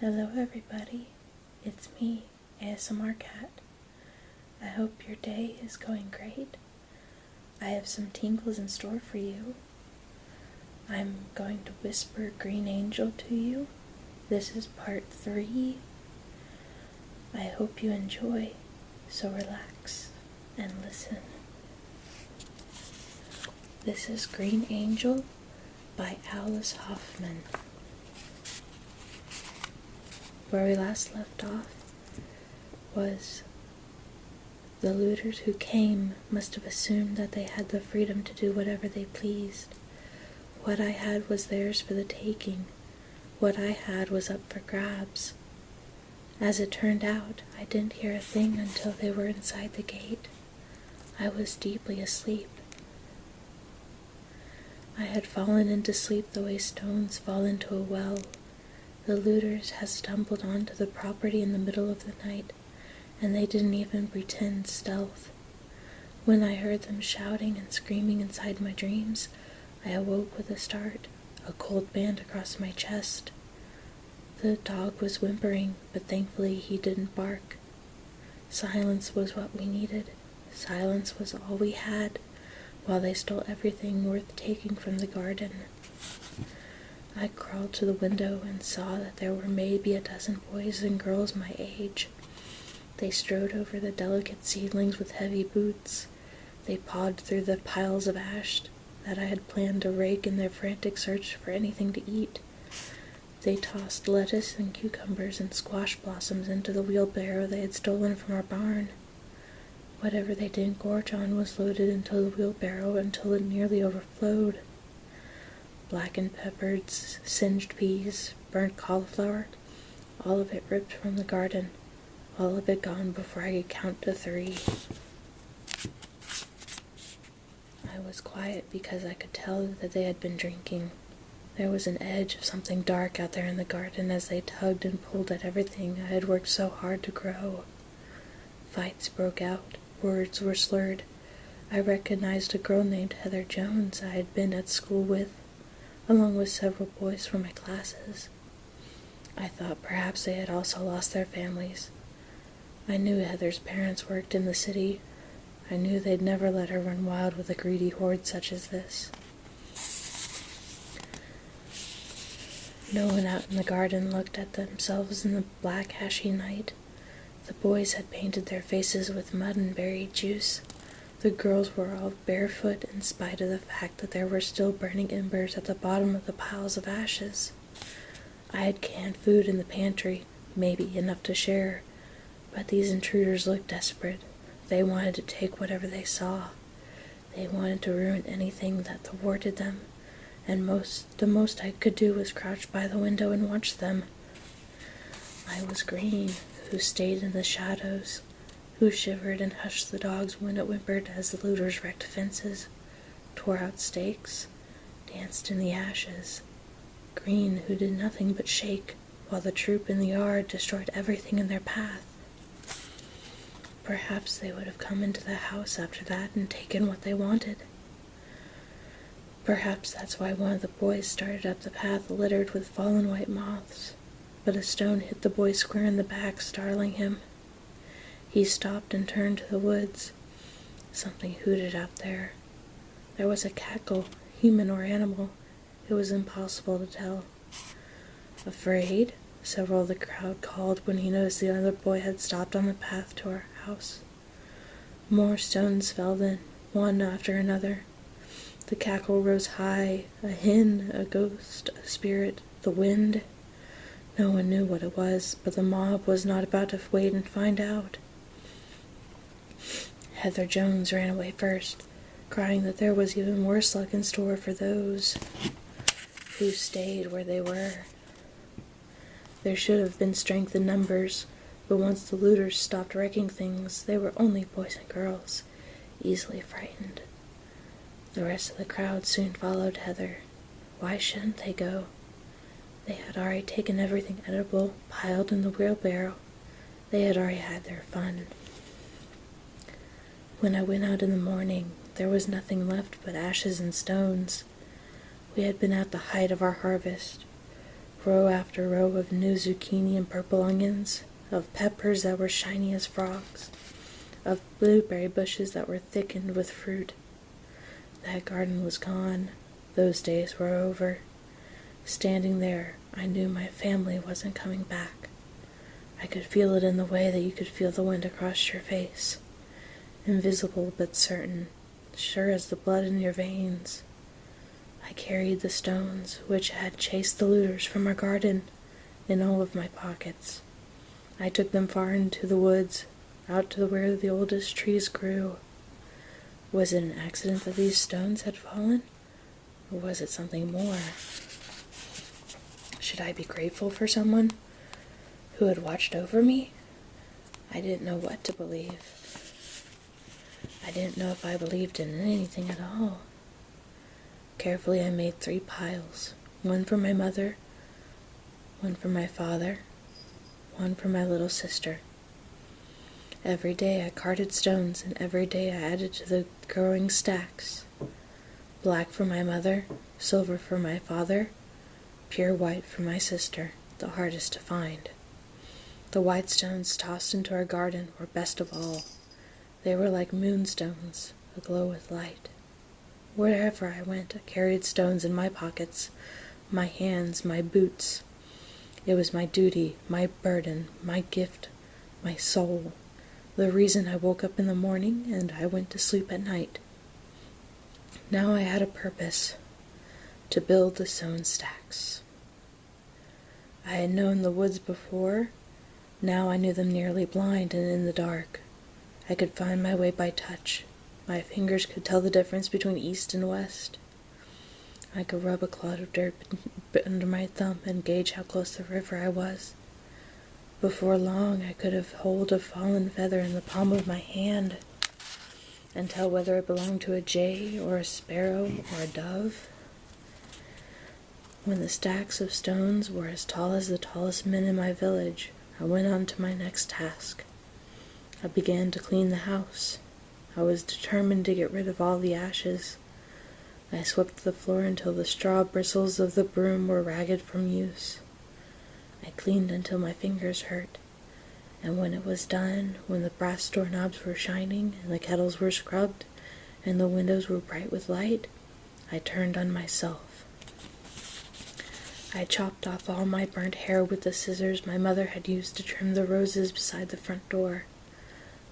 Hello everybody, it's me, ASMR Cat. I hope your day is going great. I have some tingles in store for you. I'm going to whisper Green Angel to you. This is part 3. I hope you enjoy, so relax and listen. This is Green Angel by Hoffman. Where we last left off was the looters who came must have assumed that they had the freedom to do whatever they pleased. What I had was theirs for the taking. What I had was up for grabs. As it turned out, I didn't hear a thing until they were inside the gate. I was deeply asleep. I had fallen into sleep the way stones fall into a well. The looters had stumbled onto the property in the middle of the night, and they didn't even pretend stealth. When I heard them shouting and screaming inside my dreams, I awoke with a start, a cold band across my chest. The dog was whimpering, but thankfully he didn't bark. Silence was what we needed. Silence was all we had, while they stole everything worth taking from the garden. I crawled to the window and saw that there were maybe a dozen boys and girls my age. They strode over the delicate seedlings with heavy boots. They pawed through the piles of ash that I had planned to rake in their frantic search for anything to eat. They tossed lettuce and cucumbers and squash blossoms into the wheelbarrow they had stolen from our barn. Whatever they didn't gorge on was loaded into the wheelbarrow until it nearly overflowed. Blackened peppers, singed peas, burnt cauliflower, all of it ripped from the garden, all of it gone before I could count to 3. I was quiet because I could tell that they had been drinking. There was an edge of something dark out there in the garden as they tugged and pulled at everything I had worked so hard to grow. Fights broke out, words were slurred. I recognized a girl named Heather Jones I had been at school with, along with several boys from my classes. I thought perhaps they had also lost their families. I knew Heather's parents worked in the city. I knew they'd never let her run wild with a greedy horde such as this. No one out in the garden looked at themselves in the black, ashy night. The boys had painted their faces with mud and berry juice. The girls were all barefoot in spite of the fact that there were still burning embers at the bottom of the piles of ashes. I had canned food in the pantry, maybe enough to share, but these intruders looked desperate. They wanted to take whatever they saw. They wanted to ruin anything that thwarted them, and the most I could do was crouch by the window and watch them. I was Green, who stayed in the shadows, who shivered and hushed the dogs when it whimpered as the looters wrecked fences, tore out stakes, danced in the ashes. Green, who did nothing but shake, while the troop in the yard destroyed everything in their path. Perhaps they would have come into the house after that and taken what they wanted. Perhaps that's why one of the boys started up the path littered with fallen white moths, but a stone hit the boy square in the back, startling him. He stopped and turned to the woods. Something hooted out there. There was a cackle, human or animal. It was impossible to tell. Afraid? Several of the crowd called when he noticed the other boy had stopped on the path to our house. More stones fell then, one after another. The cackle rose high, a hen, a ghost, a spirit, the wind. No one knew what it was, but the mob was not about to wait and find out. Heather Jones ran away first, crying that there was even worse luck in store for those who stayed where they were. There should have been strength in numbers, but once the looters stopped wrecking things, they were only boys and girls, easily frightened. The rest of the crowd soon followed Heather. Why shouldn't they go? They had already taken everything edible, piled in the wheelbarrow. They had already had their fun. When I went out in the morning, there was nothing left but ashes and stones. We had been at the height of our harvest. row after row of new zucchini and purple onions, of peppers that were shiny as frogs, of blueberry bushes that were thickened with fruit. That garden was gone. Those days were over. Standing there, I knew my family wasn't coming back. I could feel it in the way that you could feel the wind across your face. Invisible but certain, sure as the blood in your veins. I carried the stones which had chased the looters from our garden in all of my pockets. I took them far into the woods, out to where the oldest trees grew. Was it an accident that these stones had fallen? Or was it something more? Should I be grateful for someone who had watched over me? I didn't know what to believe. I didn't know if I believed in anything at all. Carefully I made 3 piles, one for my mother, one for my father, one for my little sister. Every day I carted stones, and every day I added to the growing stacks. Black for my mother, silver for my father, pure white for my sister, the hardest to find. The white stones tossed into our garden were best of all. They were like moonstones, aglow with light. Wherever I went, I carried stones in my pockets, my hands, my boots. It was my duty, my burden, my gift, my soul, the reason I woke up in the morning and I went to sleep at night. Now I had a purpose, to build the stone stacks. I had known the woods before. Now I knew them nearly blind and in the dark. I could find my way by touch. My fingers could tell the difference between east and west. I could rub a clod of dirt under my thumb and gauge how close the river I was. Before long, I could have hold a fallen feather in the palm of my hand and tell whether it belonged to a jay or a sparrow or a dove. When the stacks of stones were as tall as the tallest men in my village, I went on to my next task. I began to clean the house. I was determined to get rid of all the ashes. I swept the floor until the straw bristles of the broom were ragged from use. I cleaned until my fingers hurt, and when it was done, when the brass doorknobs were shining, and the kettles were scrubbed, and the windows were bright with light, I turned on myself. I chopped off all my burnt hair with the scissors my mother had used to trim the roses beside the front door.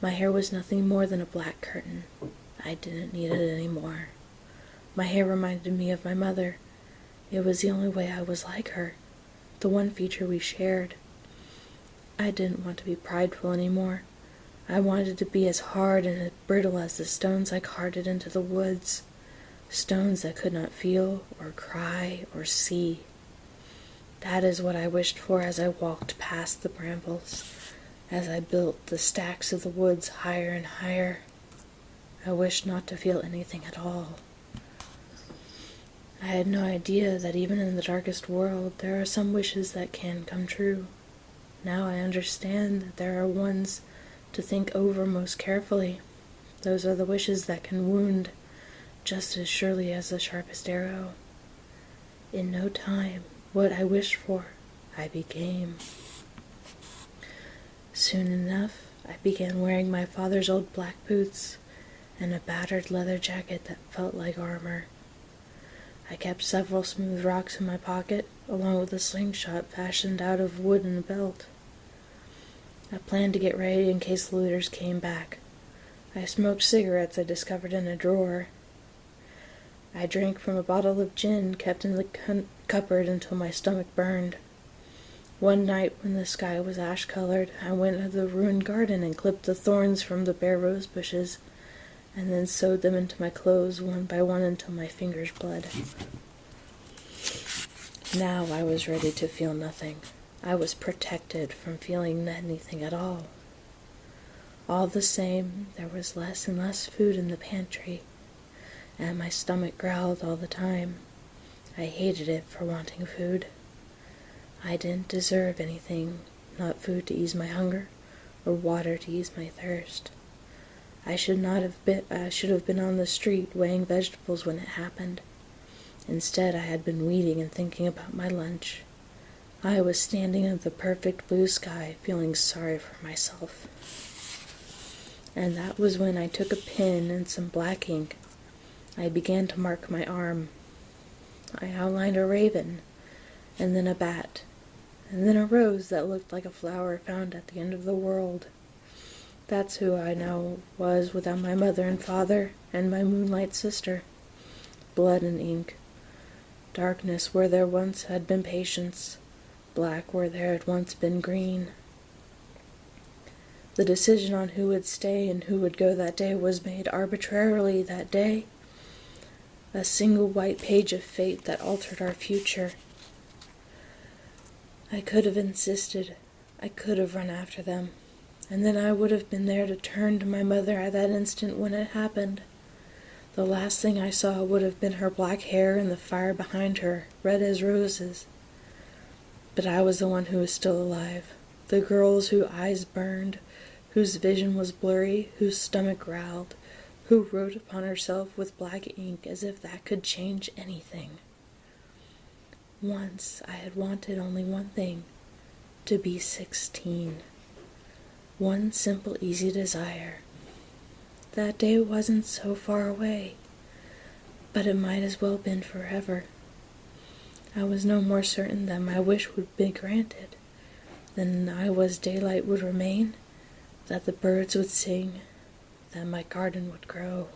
My hair was nothing more than a black curtain. I didn't need it anymore. My hair reminded me of my mother. It was the only way I was like her, the one feature we shared. I didn't want to be prideful anymore. I wanted to be as hard and as brittle as the stones I carted into the woods, stones that could not feel or cry or see. That is what I wished for as I walked past the brambles, as I built the stacks of the woods higher and higher. I wished not to feel anything at all. I had no idea that even in the darkest world there are some wishes that can come true. Now I understand that there are ones to think over most carefully. Those are the wishes that can wound just as surely as the sharpest arrow. In no time, what I wished for, I became. Soon enough, I began wearing my father's old black boots and a battered leather jacket that felt like armor. I kept several smooth rocks in my pocket, along with a slingshot fashioned out of wood and a belt. I planned to get ready in case the looters came back. I smoked cigarettes I discovered in a drawer. I drank from a bottle of gin kept in the cupboard until my stomach burned. One night, when the sky was ash-colored, I went to the ruined garden and clipped the thorns from the bare rose bushes, and then sewed them into my clothes one by one until my fingers bled. Now I was ready to feel nothing. I was protected from feeling anything at all. All the same, there was less and less food in the pantry, and my stomach growled all the time. I hated it for wanting food. I didn't deserve anything, not food to ease my hunger, or water to ease my thirst. I should have been on the street weighing vegetables when it happened. Instead, I had been weeding and thinking about my lunch. I was standing in the perfect blue sky, feeling sorry for myself. And that was when I took a pen and some black ink. I began to mark my arm. I outlined a raven, and then a bat, and then a rose that looked like a flower found at the end of the world. That's who I now was without my mother and father and my moonlight sister. Blood and ink. Darkness where there once had been patience. Black where there had once been green. The decision on who would stay and who would go that day was made arbitrarily that day. A single white page of fate that altered our future. I could have insisted. I could have run after them. And then I would have been there to turn to my mother at that instant when it happened. The last thing I saw would have been her black hair and the fire behind her, red as roses. But I was the one who was still alive. The girls whose eyes burned, whose vision was blurry, whose stomach growled, who wrote upon herself with black ink as if that could change anything. Once I had wanted only one thing, to be 16. One simple, easy desire. That day wasn't so far away, but it might as well have been forever. I was no more certain that my wish would be granted than I was daylight would remain, that the birds would sing, that my garden would grow.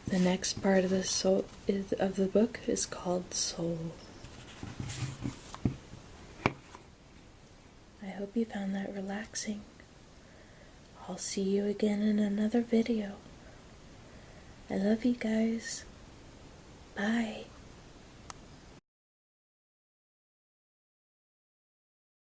The next part of the book is called Soul. I hope you found that relaxing. I'll see you again in another video. I love you guys. Bye.